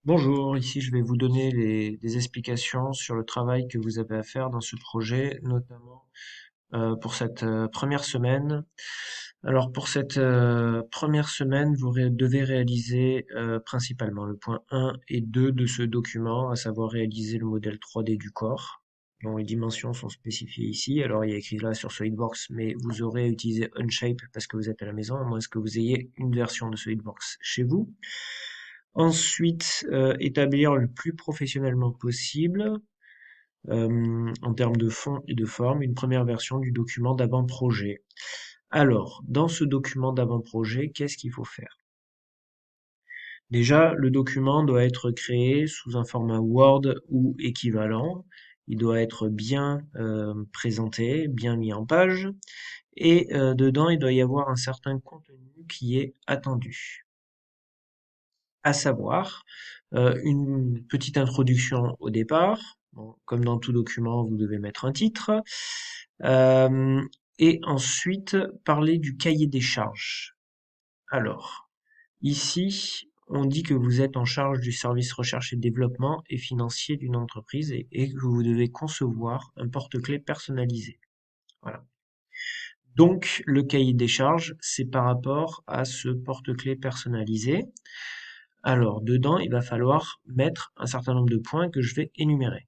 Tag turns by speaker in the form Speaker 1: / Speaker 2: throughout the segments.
Speaker 1: Bonjour, ici je vais vous donner des explications sur le travail que vous avez à faire dans ce projet, notamment pour cette première semaine. Alors pour cette première semaine, devez réaliser principalement le point 1 et 2 de ce document, à savoir réaliser le modèle 3D du corps, dont les dimensions sont spécifiées ici. Alors il y a écrit là sur SolidWorks, mais vous aurez utilisé Onshape parce que vous êtes à la maison, à moins que vous ayez une version de SolidWorks chez vous. Ensuite, établir le plus professionnellement possible, en termes de fond et de forme, une première version du document d'avant-projet. Alors, dans ce document d'avant-projet, qu'est-ce qu'il faut faire? Déjà, le document doit être créé sous un format Word ou équivalent. Il doit être bien présenté, bien mis en page, et dedans, il doit y avoir un certain contenu qui est attendu. À savoir une petite introduction au départ. Bon, comme dans tout document, vous devez mettre un titre. Euh, et ensuite, parler du cahier des charges. Alors, ici, on dit que vous êtes en charge du service recherche et développement et financier d'une entreprise et que vous devez concevoir un porte-clés personnalisé. Voilà. Donc, le cahier des charges, c'est par rapport à ce porte-clés personnalisé. Alors, dedans, il va falloir mettre un certain nombre de points que je vais énumérer.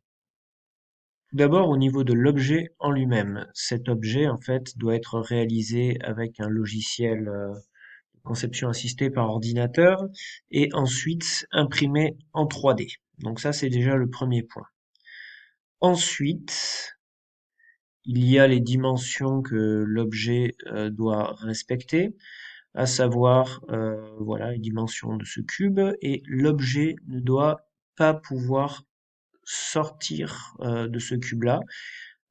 Speaker 1: Tout d'abord, au niveau de l'objet en lui-même. Cet objet, en fait, doit être réalisé avec un logiciel de conception assistée par ordinateur et ensuite imprimé en 3D. Donc ça, c'est déjà le premier point. Ensuite, il y a les dimensions que l'objet doit respecter, à savoir voilà les dimensions de ce cube, et l'objet ne doit pas pouvoir sortir de ce cube-là.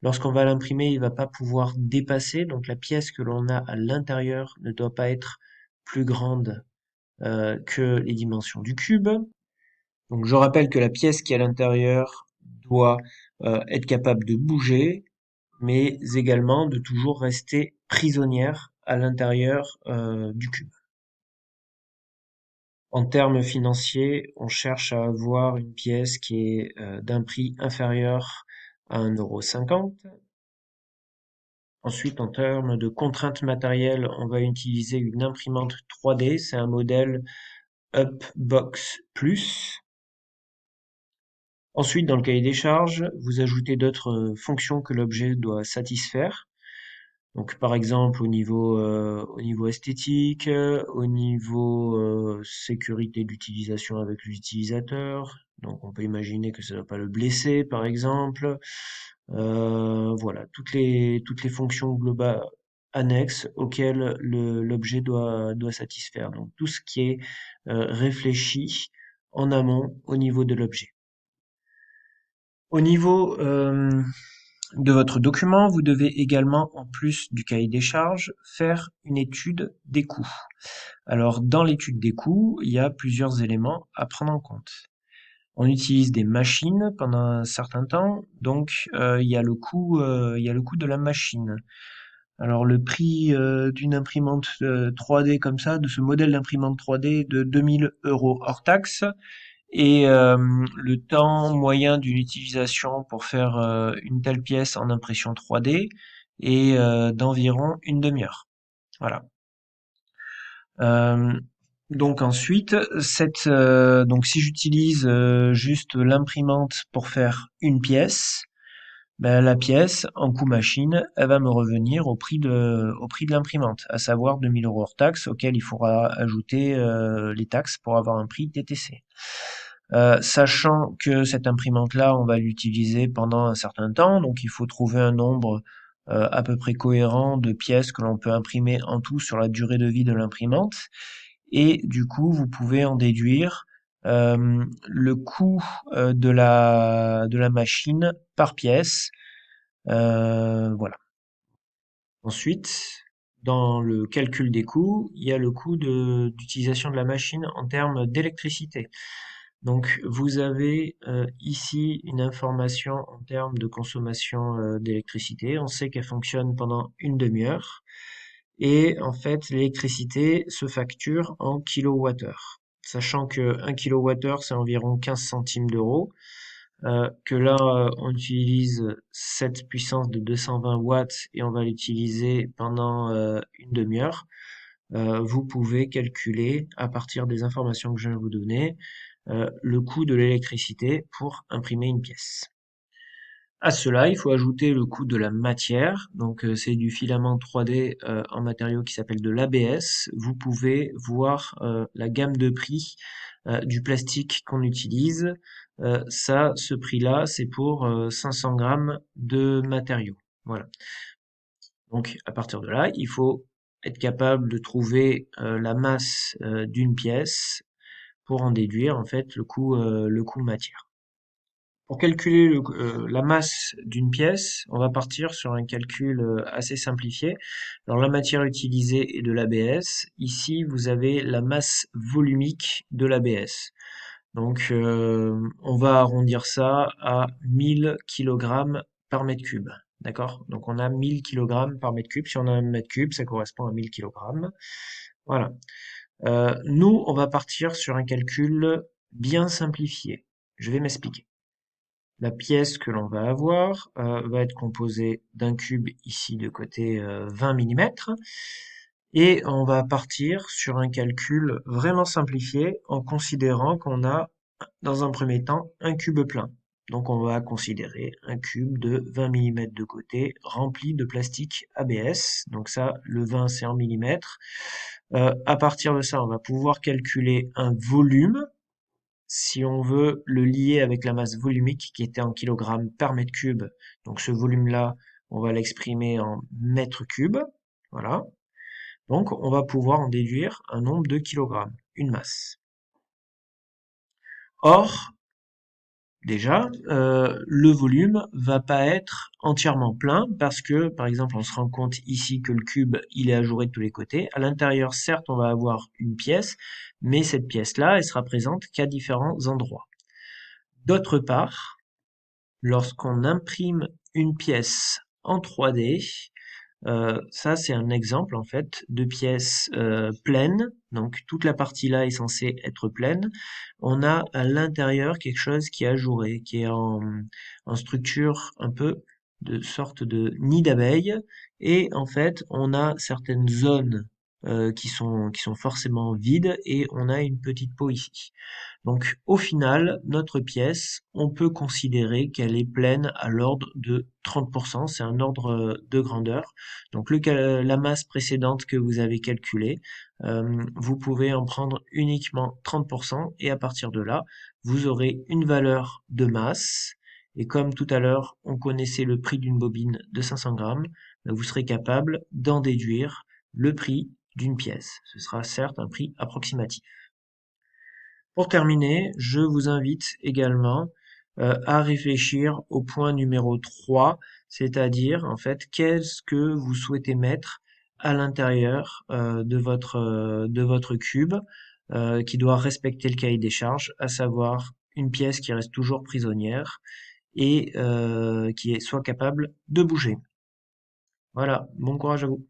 Speaker 1: Lorsqu'on va l'imprimer, il va pas pouvoir dépasser, donc la pièce que l'on a à l'intérieur ne doit pas être plus grande que les dimensions du cube. Donc je rappelle que la pièce qui est à l'intérieur doit être capable de bouger, mais également de toujours rester prisonnière à l'intérieur du cube. En termes financiers, on cherche à avoir une pièce qui est d'un prix inférieur à 1,50 €. Ensuite, en termes de contraintes matérielles, on va utiliser une imprimante 3D. C'est un modèle Upbox Plus. Ensuite, dans le cahier des charges, vous ajoutez d'autres fonctions que l'objet doit satisfaire. Donc, par exemple, au niveau esthétique, au niveau sécurité d'utilisation avec l'utilisateur. Donc, on peut imaginer que ça ne va pas le blesser, par exemple. Voilà, toutes les fonctions globales annexes auxquelles l'objet doit satisfaire. Donc, tout ce qui est réfléchi en amont au niveau de l'objet. Au niveau de votre document, vous devez également, en plus du cahier des charges, faire une étude des coûts. Alors, dans l'étude des coûts, il y a plusieurs éléments à prendre en compte. On utilise des machines pendant un certain temps, donc il y a le coût de la machine. Alors, le prix d'une imprimante 3D comme ça, de ce modèle d'imprimante 3D de 2 000 € hors taxe, et le temps moyen d'une utilisation pour faire une telle pièce en impression 3D est d'environ une demi-heure. Voilà. Euh, donc ensuite, donc si j'utilise juste l'imprimante pour faire une pièce, ben, la pièce en coût machine, elle va me revenir au prix de l'imprimante, à savoir 2 000 € hors taxe, auquel il faudra ajouter les taxes pour avoir un prix TTC. Sachant que cette imprimante-là, on va l'utiliser pendant un certain temps, donc il faut trouver un nombre à peu près cohérent de pièces que l'on peut imprimer en tout sur la durée de vie de l'imprimante. Et du coup, vous pouvez en déduire le coût de la machine par pièce. Voilà. Ensuite, dans le calcul des coûts, il y a le coût d'utilisation de la machine en termes d'électricité. Donc, vous avez ici une information en termes de consommation d'électricité. On sait qu'elle fonctionne pendant une demi-heure. Et en fait, l'électricité se facture en kilowattheure. sachant que 1 kWh c'est environ 15 centimes d'euros, que là on utilise cette puissance de 220 watts et on va l'utiliser pendant une demi-heure. Vous pouvez calculer à partir des informations que je viens de vous donner le coût de l'électricité pour imprimer une pièce. À cela, il faut ajouter le coût de la matière. Donc, c'est du filament 3D en matériau qui s'appelle de l'ABS. Vous pouvez voir la gamme de prix du plastique qu'on utilise. Ce prix-là, c'est pour 500 grammes de matériaux. Voilà. Donc, à partir de là, il faut être capable de trouver la masse d'une pièce pour en déduire en fait le coût matière. Pour calculer la masse d'une pièce, on va partir sur un calcul assez simplifié. Alors la matière utilisée est de l'ABS. Ici, vous avez la masse volumique de l'ABS. Donc on va arrondir ça à 1000 kg par mètre cube. D'accord? Donc on a 1000 kg par mètre cube. Si on a un mètre cube, ça correspond à 1000 kg. Voilà. Nous, on va partir sur un calcul bien simplifié. Je vais m'expliquer. La pièce que l'on va avoir va être composée d'un cube ici de côté 20 mm et on va partir sur un calcul vraiment simplifié en considérant qu'on a dans un premier temps un cube plein. Donc on va considérer un cube de 20 mm de côté rempli de plastique ABS. Donc ça, le 20 c'est en millimètres. À partir de ça, on va pouvoir calculer un volume si on veut le lier avec la masse volumique qui était en kilogrammes par mètre cube. Donc ce volume-là, on va l'exprimer en mètres cubes. Voilà. Donc on va pouvoir en déduire un nombre de kilogrammes, une masse. Or, déjà, le volume va pas être entièrement plein parce que, par exemple, on se rend compte ici que le cube, il est ajouré de tous les côtés. À l'intérieur, certes, on va avoir une pièce, mais cette pièce-là, elle sera présente qu'à différents endroits. D'autre part, lorsqu'on imprime une pièce en 3D, ça c'est un exemple en fait de pièce pleine, donc toute la partie là est censée être pleine. On a à l'intérieur quelque chose qui est ajouré, qui est en structure un peu de sorte de nid d'abeille, et en fait on a certaines zones qui sont forcément vides et on a une petite peau ici. Donc au final, notre pièce, on peut considérer qu'elle est pleine à l'ordre de 30%, c'est un ordre de grandeur. Donc la masse précédente que vous avez calculée, vous pouvez en prendre uniquement 30% et à partir de là, vous aurez une valeur de masse. Et comme tout à l'heure, on connaissait le prix d'une bobine de 500 grammes, ben, vous serez capable d'en déduire le prix d'une pièce. Ce sera certes un prix approximatif. Pour terminer, je vous invite également à réfléchir au point numéro 3, c'est-à-dire en fait qu'est-ce que vous souhaitez mettre à l'intérieur de votre cube qui doit respecter le cahier des charges, à savoir une pièce qui reste toujours prisonnière et qui est soit capable de bouger. Voilà, bon courage à vous.